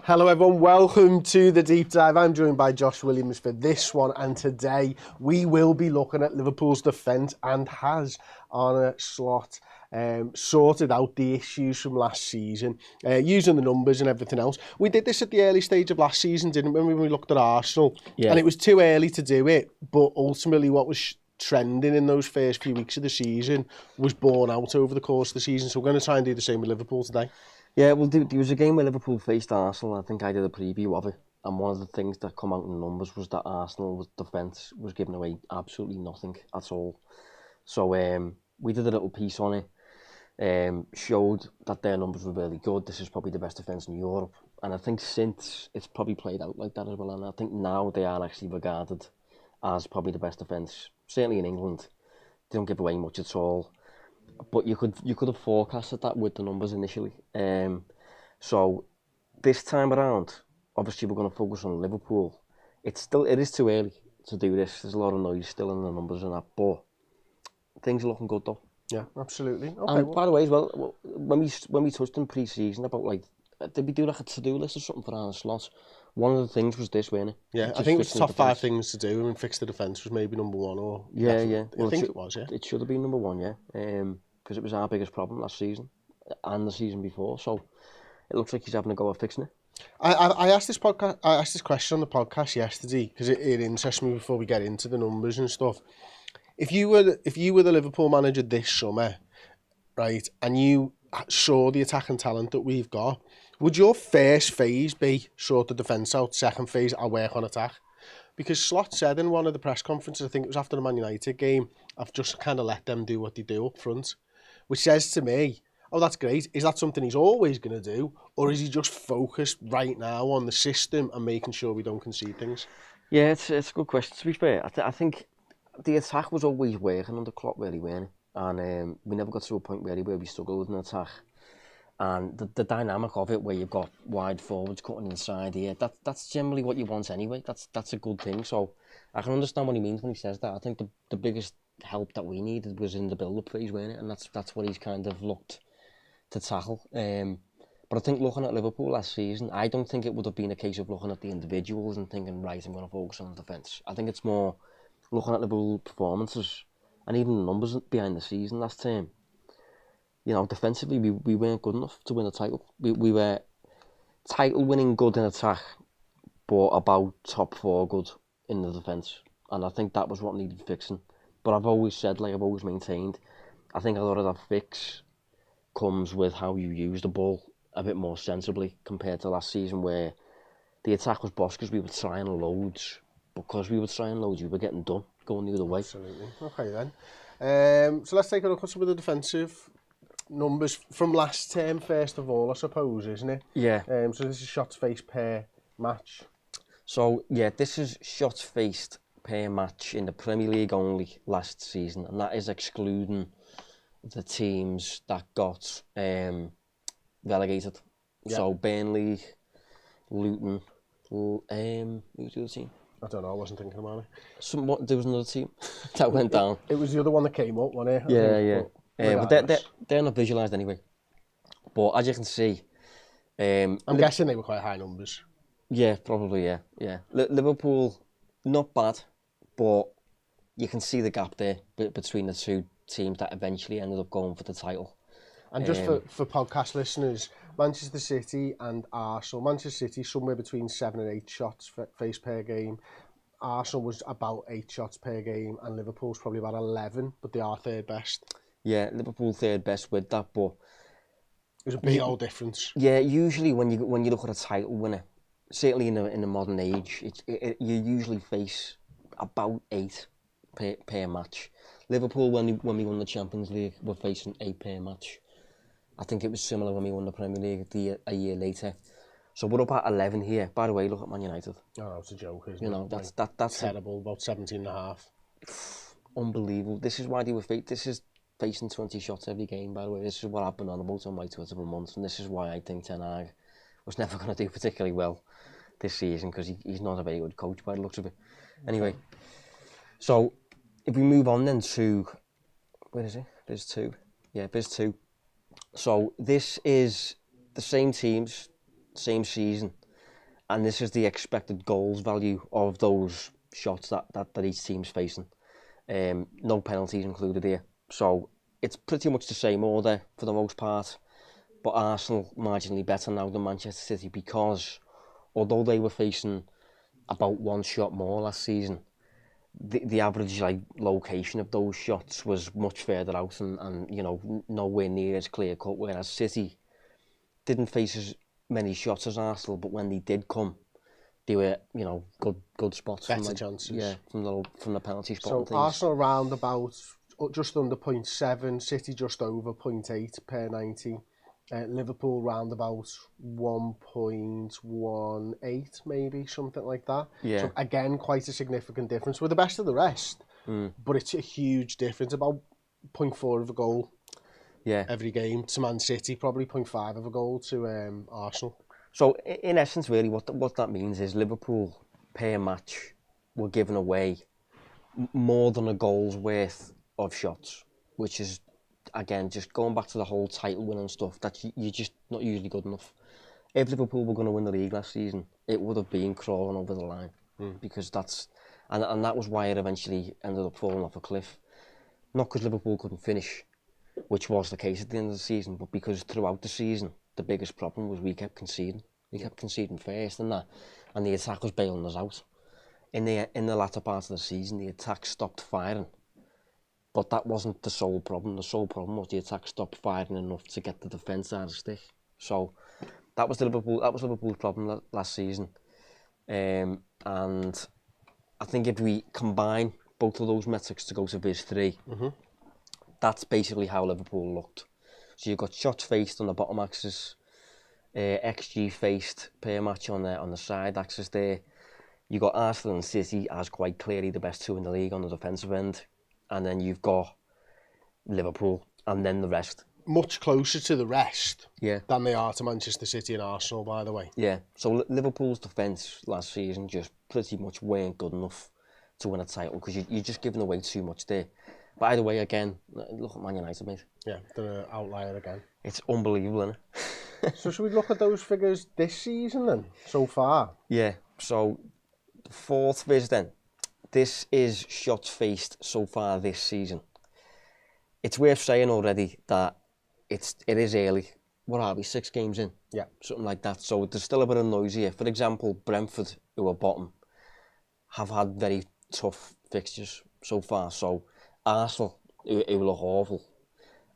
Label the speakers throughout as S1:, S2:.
S1: Hello everyone, welcome to the Deep Dive. I'm joined by Josh Williams for this one, and today we will be looking at Liverpool's defence and has Arne Slot sorted out the issues from last season, using the numbers and everything else. We did this at the early stage of last season, didn't we, when we looked at Arsenal?
S2: Yeah.
S1: And it was too early to do it, but ultimately what was trending in those first few weeks of the season was borne out over the course of the season, so we're going to try and do the same with Liverpool today.
S2: Yeah, well, there was a game where Liverpool faced Arsenal. I think I did a preview of it, and one of the things that come out in the numbers was that Arsenal's defence was giving away absolutely nothing at all. So we did a little piece on it, showed that their numbers were really good. This is probably the best defence in Europe, and I think since it's probably played out like that as well, and I think now they are actually regarded as probably the best defence, certainly in England. They don't give away much at all. But you could have forecasted that with the numbers initially. So this time around, obviously we're going to focus on Liverpool. It is too early to do this. There's a lot of noise still in the numbers and that, but things are looking good though.
S1: Yeah, absolutely. Okay.
S2: And by the way, as well, when we touched in pre-season about like, did we do like a to-do list or something for Arne Slot? One of the things was this, wasn't it?
S1: Yeah, I think it was the top 5 things to do, and fix the defence was maybe number 1 or...
S2: Yeah.
S1: Well, I think it was, yeah.
S2: It should have been number 1, yeah. Because it was our biggest problem last season and the season before, so it looks like he's having a go at fixing it.
S1: I asked this question on the podcast yesterday because it interests me before we get into the numbers and stuff. If you were the Liverpool manager this summer, right, and you saw the attacking talent that we've got, would your first phase be sort the defence out, second phase I'll work on attack? Because Slot said in one of the press conferences, I think it was after the Man United game, I've just kind of let them do what they do up front, which says to me, oh, that's great. Is that something he's always going to do? Or is he just focused right now on the system and making sure we don't concede things?
S2: Yeah, it's a good question. To be fair, I think the attack was always working under Klopp, really, weren't it? And we never got to a point really where we struggled with an attack. And the dynamic of it, where you've got wide forwards cutting inside here, that's generally what you want anyway. That's a good thing. So I can understand what he means when he says that. I think the biggest help that we needed was in the build-up phase, weren't it? And that's what he's kind of looked to tackle. But I think looking at Liverpool last season, I don't think it would have been a case of looking at the individuals and thinking, right, I'm going to focus on the defence. I think it's more looking at Liverpool performances and even the numbers behind the season last term. You know, defensively, we weren't good enough to win a title. We were title-winning good in attack, but about top 4 good in the defence. And I think that was what needed fixing. But I've always said, like I've always maintained, I think a lot of that fix comes with how you use the ball a bit more sensibly compared to last season, where the attack was boss because we were trying loads. Because we were trying loads, we were getting done, going the other way.
S1: Absolutely. Okay then. So let's take a look at some of the defensive numbers from last term first of all, I suppose, isn't it?
S2: Yeah.
S1: So this is shots faced per match.
S2: So yeah, this is shots faced per match in the Premier League only last season, and that is excluding the teams that got relegated. Yeah. So Burnley, Luton, who's the other team?
S1: I don't know, I wasn't thinking about
S2: it. There was another team that went down.
S1: It was the other one that came up, wasn't it?
S2: Yeah. But they're not visualised anyway. But as you can see...
S1: I'm guessing they were quite high numbers.
S2: Yeah, probably, yeah. Liverpool, not bad, but you can see the gap there between the two teams that eventually ended up going for the title.
S1: And just for podcast listeners, Manchester City and Arsenal. Manchester City somewhere between 7 and 8 shots faced per game. Arsenal was about 8 shots per game, and Liverpool's probably about 11, but they are third best.
S2: Yeah, Liverpool third best with that, but
S1: there's a big old difference.
S2: Yeah, usually when you look at a title winner, certainly in the modern age, you usually face about 8 per match. Liverpool, when we won the Champions League, were facing 8 per match. I think it was similar when we won the Premier League a year later. So we're up at 11 here. By the way, look at Man United.
S1: Oh, it's a joke, isn't it?
S2: You know, that's
S1: terrible. About 17 and a half.
S2: Unbelievable. This is why they were facing 20 shots every game, by the way. This is what I've been on about on my Twitter for months, and this is why I think Ten Hag was never going to do particularly well this season, because he's not a very good coach by the looks of it. Anyway, so if we move on then to... Where is it? Biz 2. Yeah, Biz 2. So this is the same teams, same season. and this is the expected goals value of those shots that each team's facing. No penalties included here. So it's pretty much the same order for the most part. But Arsenal marginally better now than Manchester City because although they were facing about one shot more last season, the average location of those shots was much further out and nowhere near as clear cut. Whereas City didn't face as many shots as Arsenal, but when they did come, they were good spots.
S1: Better chances.
S2: From the penalty spot.
S1: So
S2: and things.
S1: Arsenal round about just under 0.7, City just over 0.8 per 90. Liverpool round about 1.18 maybe, something like that.
S2: Yeah.
S1: So again, quite a significant difference. We're the best of the rest, but it's a huge difference, about 0.4 of a goal every game to Man City, probably 0.5 of a goal to Arsenal.
S2: So in essence, really, what that means is Liverpool per match were giving away more than a goal's worth of shots, which is, again, just going back to the whole title winning stuff, that you're just not usually good enough. If Liverpool were going to win the league last season, it would have been crawling over the line because and that was why it eventually ended up falling off a cliff. Not because Liverpool couldn't finish, which was the case at the end of the season, but because throughout the season, the biggest problem was we kept conceding. We kept conceding first and the attack was bailing us out. In the latter part of the season, the attack stopped firing. But that wasn't the sole problem. The sole problem was the attack stopped firing enough to get the defence out of the stick. So that was Liverpool's problem last season. And I think if we combine both of those metrics to go to Viz 3, that's basically how Liverpool looked. So you've got shots faced on the bottom axis, XG faced per match on the side axis there. You got Arsenal and City as quite clearly the best two in the league on the defensive end. And then you've got Liverpool, and then the rest.
S1: Much closer to the rest
S2: than
S1: they are to Manchester City and Arsenal, by the way.
S2: Yeah, so Liverpool's defence last season just pretty much weren't good enough to win a title because you're just giving away too much there. By the way, again, look at Man United, mate.
S1: Yeah, they're an outlier again.
S2: It's unbelievable, isn't it?
S1: So should we look at those figures this season then, so far?
S2: Yeah, so the fourth Viz then. This is shots faced so far this season. It's worth saying already that it is early. What are we, 6 games in?
S1: Yeah.
S2: Something like that. So there's still a bit of noise here. For example, Brentford, who are bottom, have had very tough fixtures so far. So Arsenal, who look awful,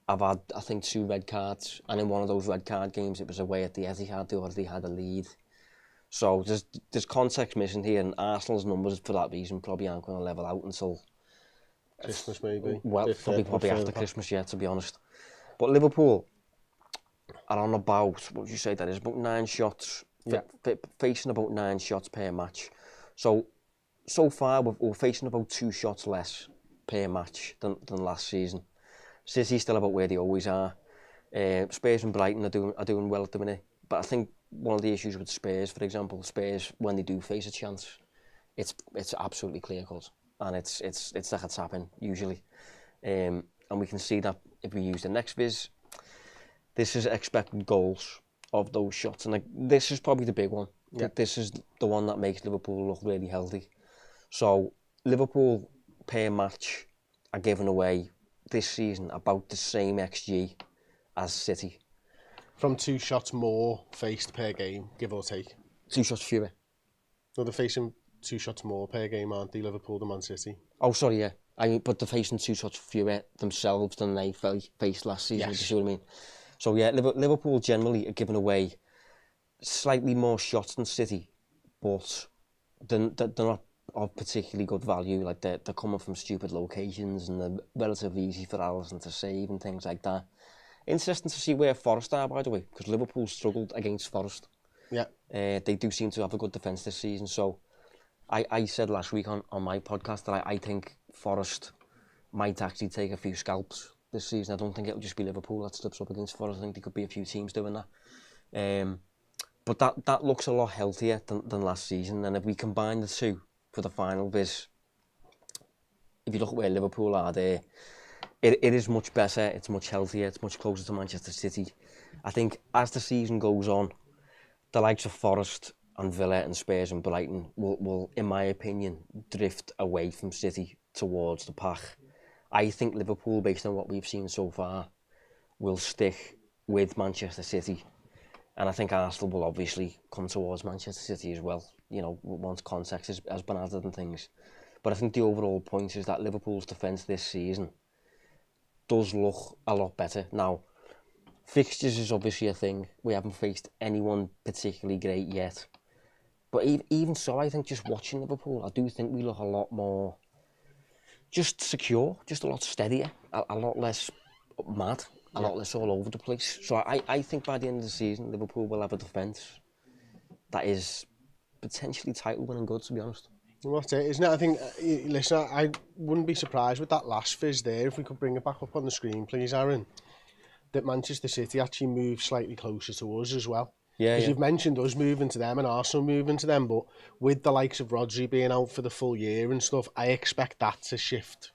S2: have had, I think, 2 red cards. And in one of those red card games, it was away at the Etihad. They already had a lead. So there's context missing here, and Arsenal's numbers for that reason probably aren't going to level out until
S1: Christmas maybe.
S2: Well, probably after Christmas, to be honest. But Liverpool are on about, what would you say that is, about 9 shots, facing about 9 shots per match. So far we're facing about 2 shots less per match than last season. City's still about where they always are. Spurs and Brighton are doing well at the minute, but I think one of the issues with Spurs, for example, when they do face a chance, it's absolutely clear cut, and it's like a tap-in usually, and we can see that if we use the next Viz. This is expected goals of those shots, and this is probably the big one. Yeah. This is the one that makes Liverpool look really healthy. So Liverpool per match are giving away this season about the same XG as City.
S1: From 2 shots more faced per game, give or take.
S2: 2 shots fewer.
S1: No, they're facing 2 shots more per game, aren't they, Liverpool than Man City?
S2: Oh, sorry, yeah. But they're facing 2 shots fewer themselves than they faced last season, yes. You see what I mean? So, yeah, Liverpool generally are giving away slightly more shots than City, but they're not of particularly good value. Like, they're coming from stupid locations and they're relatively easy for Alisson to save and things like that. Interesting to see where Forest are, by the way, because Liverpool struggled against Forest.
S1: Yeah.
S2: They do seem to have a good defence this season. So I said last week on my podcast that I think Forest might actually take a few scalps this season. I don't think it'll just be Liverpool that slips up against Forest. I think there could be a few teams doing that. But that looks a lot healthier than last season. And if we combine the two for the final Viz, if you look at where Liverpool are there, it is much better, it's much healthier, it's much closer to Manchester City. I think as the season goes on, the likes of Forest and Villa and Spurs and Brighton will, in my opinion, drift away from City towards the pack. I think Liverpool, based on what we've seen so far, will stick with Manchester City. And I think Arsenal will obviously come towards Manchester City as well, you know, once context has been added and things. But I think the overall point is that Liverpool's defence this season does look a lot better. Now, fixtures is obviously a thing. We haven't faced anyone particularly great yet. But even so, I think just watching Liverpool, I do think we look a lot more just secure, just a lot steadier, a lot less mad, a lot less all over the place. So I think by the end of the season, Liverpool will have a defence that is potentially title-winning good, to be honest.
S1: Well, that's it, isn't it? I think, listen, I wouldn't be surprised with that last fizz there, if we could bring it back up on the screen, please, Aaron, that Manchester City actually moved slightly closer to us as well.
S2: Yeah,
S1: Because
S2: yeah.
S1: you've mentioned us moving to them and Arsenal moving to them, but with the likes of Rodri being out for the full year and stuff, I expect that to shift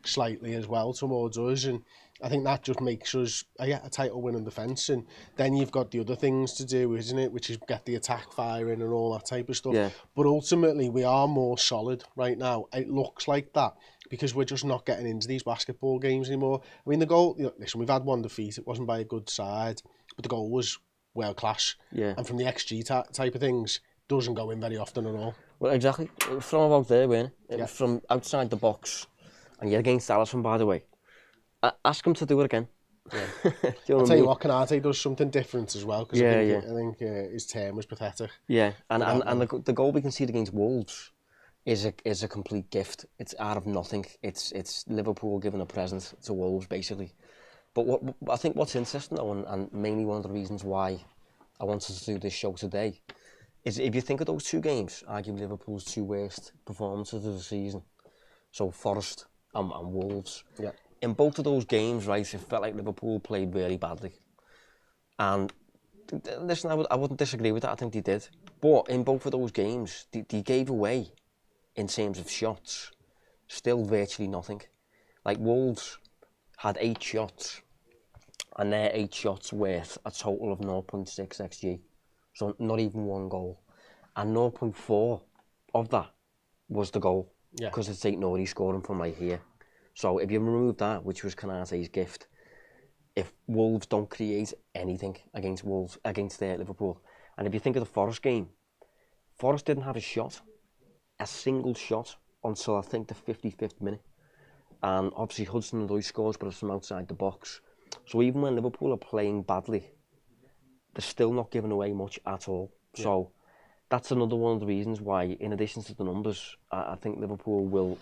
S1: slightly as well towards us, and I think that just makes us a title winning defence. And then you've got the other things to do, isn't it, which is get the attack firing and all that type of stuff.
S2: Yeah.
S1: But ultimately we are more solid right now. It looks like that because we're just not getting into these basketball games anymore. I mean, the goal, listen, we've had one defeat, it wasn't by a good side, but the goal was world class.
S2: Yeah.
S1: And from the XG type of things, doesn't go in very often at all.
S2: Well, exactly. From about there, weren't it? It
S1: Yeah.
S2: was from outside the box. And you're against Alisson, by the way. Ask him to do it again.
S1: Yeah.
S2: Do you know
S1: I'll
S2: what I
S1: tell you
S2: mean?
S1: what, Canate does something different as well, because I think his term was pathetic.
S2: Yeah, and the goal we conceded against Wolves is a complete gift. It's out of nothing. It's Liverpool giving a present to Wolves, basically. But what I think what's interesting, though, and mainly one of the reasons why I wanted to do this show today, is if you think of those two games, arguably Liverpool's two worst performances of the season, so Forest and Wolves.
S1: Yeah.
S2: In both of those games, right, it felt like Liverpool played really badly. And listen, I wouldn't disagree with that. I think they did. But in both of those games, they gave away, in terms of shots, still virtually nothing. Like Wolves had 8 shots, and their 8 shots worth a total of 0.6 XG. So not even one goal. And 0.4 of that was the goal.
S1: Yeah.
S2: Because it's St. Nori scoring from right here. So if you remove that, which was Kanate's gift, if Wolves don't create anything against Liverpool, and if you think of the Forest game, Forest didn't have a single shot, until I think the 55th minute. And obviously Hudson-Odoi scores, but it's from outside the box. So even when Liverpool are playing badly, they're still not giving away much at all. Yeah. So that's another one of the reasons why, in addition to the numbers, I think Liverpool will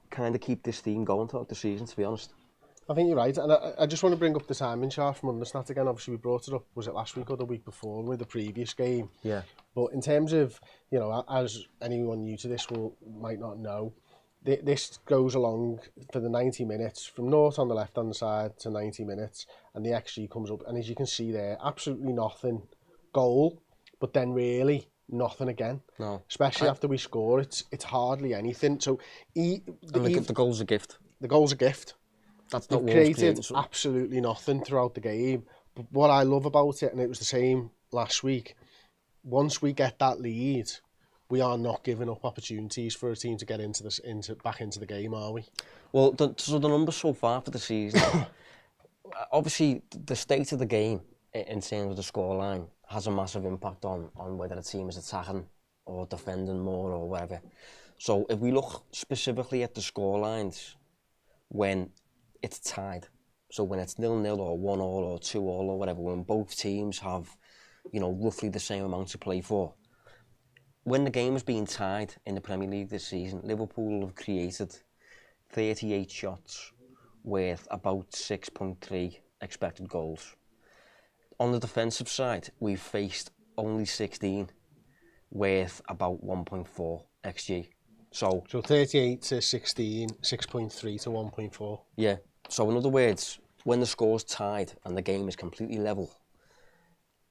S2: kind of keep this theme going throughout the season, to be honest.
S1: I think you're right, and I just want to bring up the timing chart from Understat again. Obviously we brought it up, was it last week or the week before, with the previous game?
S2: Yeah.
S1: But in terms of, you know, as anyone new to this might not know, this goes along for the 90 minutes, from 0 on the left-hand side to 90 minutes, and the XG comes up, and as you can see there, absolutely nothing goal, but then really nothing again.
S2: No.
S1: Especially after we score, it's hardly anything. So the
S2: goal's a gift.
S1: The goal's a gift.
S2: That's not
S1: created absolutely nothing throughout the game. But what I love about it, and it was the same last week, once we get that lead, we are not giving up opportunities for a team to get back into the game, are we?
S2: Well, so the numbers so far for the season, obviously the state of the game in terms of the scoreline has a massive impact on whether a team is attacking or defending more or whatever. So if we look specifically at the scorelines when it's tied, so when it's 0-0 or 1-1 or 2-2 or whatever, when both teams have, you know, roughly the same amount to play for, when the game is being tied in the Premier League this season, Liverpool have created 38 shots with about 6.3 expected goals. On the defensive side, we've faced only 16 with about 1.4 XG. So
S1: 38 to 16, 6.3 to 1.4.
S2: Yeah. So in other words, when the score's tied and the game is completely level,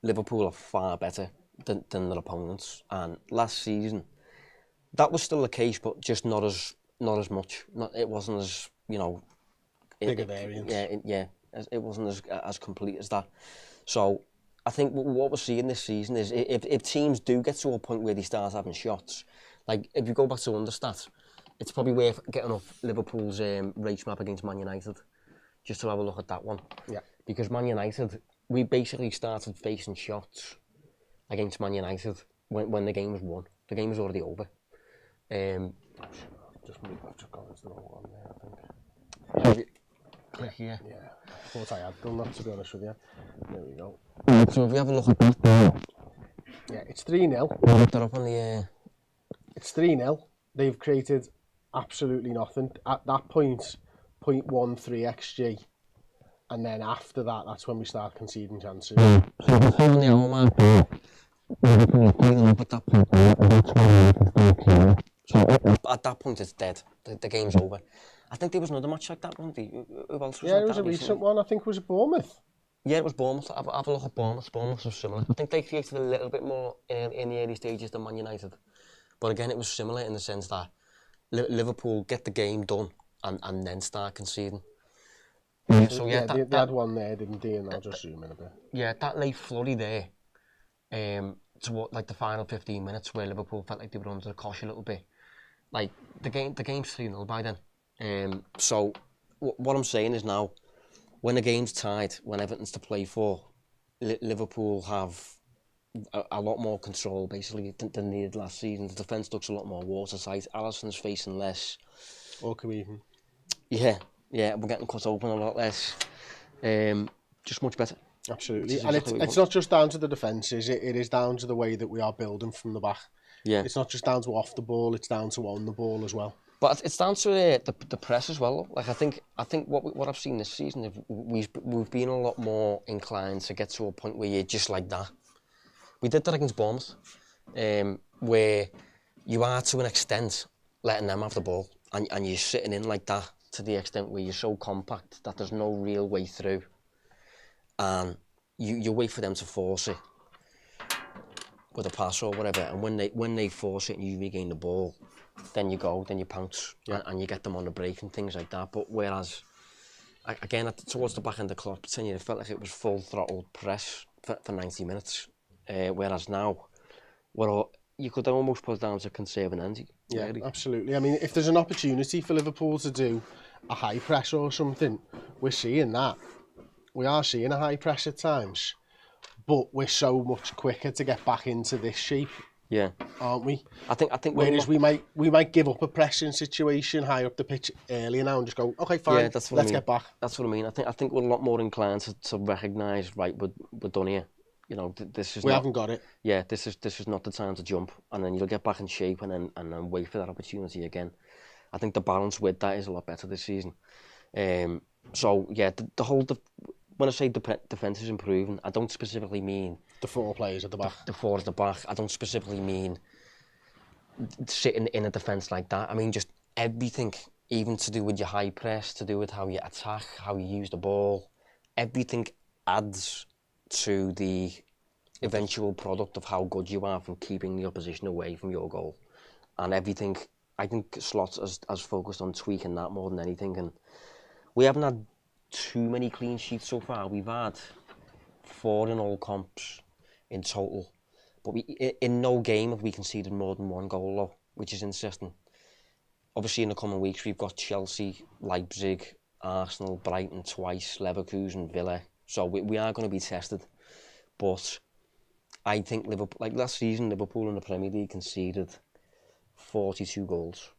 S2: Liverpool are far better than their opponents. And last season, that was still the case, but just not as much. It wasn't as, you know,
S1: bigger variance.
S2: Yeah. It wasn't as complete as that. So I think what we're seeing this season is if teams do get to a point where they start having shots, like if you go back to Understat, it's probably worth getting up Liverpool's race map against Man United, just to have a look at that one.
S1: Yeah.
S2: Because Man United, we basically started facing shots against Man United when the game was won. The game was already over.
S1: Just move. I've just gone into the wrong one there, I think.
S2: Click here.
S1: Yeah, I thought I had done that, to be honest with you. There we go.
S2: So if we have a look at that,
S1: Yeah, it's 3-0.
S2: look that up on the.
S1: It's 3-0. They've created absolutely nothing. At that point, 0.13 XG. And then after that, that's when we start conceding chances.
S2: So we're on the hour mark there. Liverpool up at that point there, and that's when so at that point it's dead. The game's over. I think there was another match like that, wasn't there? Who else was
S1: Yeah,
S2: like
S1: it was
S2: that
S1: a recent
S2: recently?
S1: one. I think it was at Bournemouth.
S2: Yeah, it was Bournemouth. Have a look at Bournemouth. Bournemouth was similar. I think they created a little bit more in the early stages than Man United. But again, it was similar in the sense that Liverpool get the game done and then start conceding. So
S1: yeah, they had one there, didn't they? And I'll just zoom in a bit.
S2: Yeah, that late flurry there, to what, like the final 15 minutes where Liverpool felt like they were under the cosh a little bit. Like the game's 3-0 by then. So what I'm saying is now, when the game's tied, when everything's to play for, Liverpool have a lot more control basically than they did last season. The defence looks a lot more watertight. Alisson's facing less.
S1: Or even.
S2: Yeah, we're getting cut open a lot less. Just much better.
S1: Absolutely.
S2: Which is
S1: And
S2: exactly
S1: it's not just down to the defence, is it? It is down to the way that we are building from the back.
S2: Yeah.
S1: It's not just down to off the ball, it's down to on the ball as well.
S2: But it's down to the press as well. Like I think what I've seen this season is we've been a lot more inclined to get to a point where you're just like that. We did that against Bournemouth, where you are to an extent letting them have the ball, and you're sitting in like that to the extent where you're so compact that there's no real way through, and you wait for them to force it with a pass or whatever, and when they force it and you regain the ball, then you pounce, and you get them on the break and things like that. But whereas, again, towards the back end of the clock, it felt like it was full throttle press for 90 minutes. Whereas now, you could almost put it down to conserving energy.
S1: Yeah,
S2: really.
S1: Absolutely. I mean, if there's an opportunity for Liverpool to do a high press or something, we're seeing that. We are seeing a high press at times, but we're so much quicker to get back into this shape.
S2: Yeah,
S1: aren't we?
S2: I think.
S1: Whereas we might give up a pressing situation higher up the pitch earlier now and just go, okay, fine,
S2: let's
S1: get back.
S2: That's what I mean. I think we're a lot more inclined to recognise, right, we're done here. You know, this is.
S1: We haven't got it.
S2: Yeah, this is not the time to jump, and then you'll get back in shape and then wait for that opportunity again. I think the balance with that is a lot better this season. So yeah, the whole when I say defence is improving, I don't specifically mean
S1: the four players at the back.
S2: The four at the back. I don't specifically mean sitting in a defence like that. I mean just everything, even to do with your high press, to do with how you attack, how you use the ball. Everything adds to the eventual product of how good you are from keeping the opposition away from your goal. And everything, I think Slot has focused on tweaking that more than anything. And we haven't had too many clean sheets so far. We've had 4 in all comps in total. But in no game have we conceded more than 1 goal, though, which is interesting. Obviously, in the coming weeks, we've got Chelsea, Leipzig, Arsenal, Brighton twice, Leverkusen, Villa. So we are going to be tested. But I think Liverpool, like last season, Liverpool in the Premier League conceded 42 goals.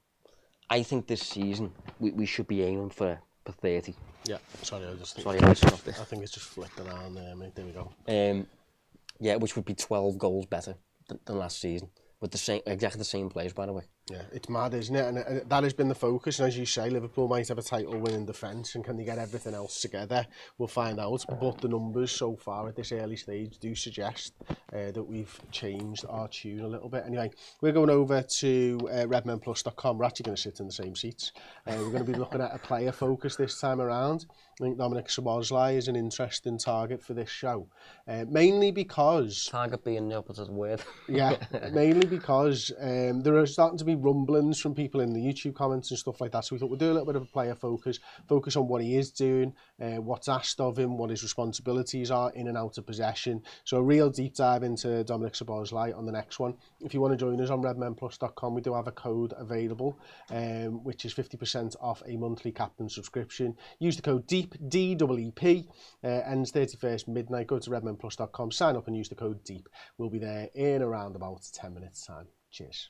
S2: I think this season we should be aiming for 30.
S1: Yeah, sorry, I just think,
S2: I
S1: think it's just flipped around there, mate. There we go.
S2: Yeah, which would be 12 goals better than last season. With exactly the same players, by the way.
S1: Yeah, it's mad, isn't it? And that has been the focus. And as you say, Liverpool might have a title win in defence, and can they get everything else together? We'll find out. But the numbers so far at this early stage do suggest that we've changed our tune a little bit. Anyway, we're going over to redmenplus.com. We're actually going to sit in the same seats. We're going to be looking at a player focus this time around. I think Dominic Szoboszlai is an interesting target for this show. Mainly because...
S2: Target being the opposite word.
S1: Yeah, mainly because there are starting to be me rumblings from people in the YouTube comments and stuff like that. So we thought we'd do a little bit of a player focus on what he is doing, what's asked of him, what his responsibilities are in and out of possession. So a real deep dive into Dominic Szoboszlai on the next one. If you want to join us on redmenplus.com, we do have a code available, which is 50% off a monthly captain subscription. Use the code DEEP, DEEP, ends 31st midnight. Go to redmenplus.com, sign up and use the code DEEP. We'll be there in around about 10 minutes time. Cheers.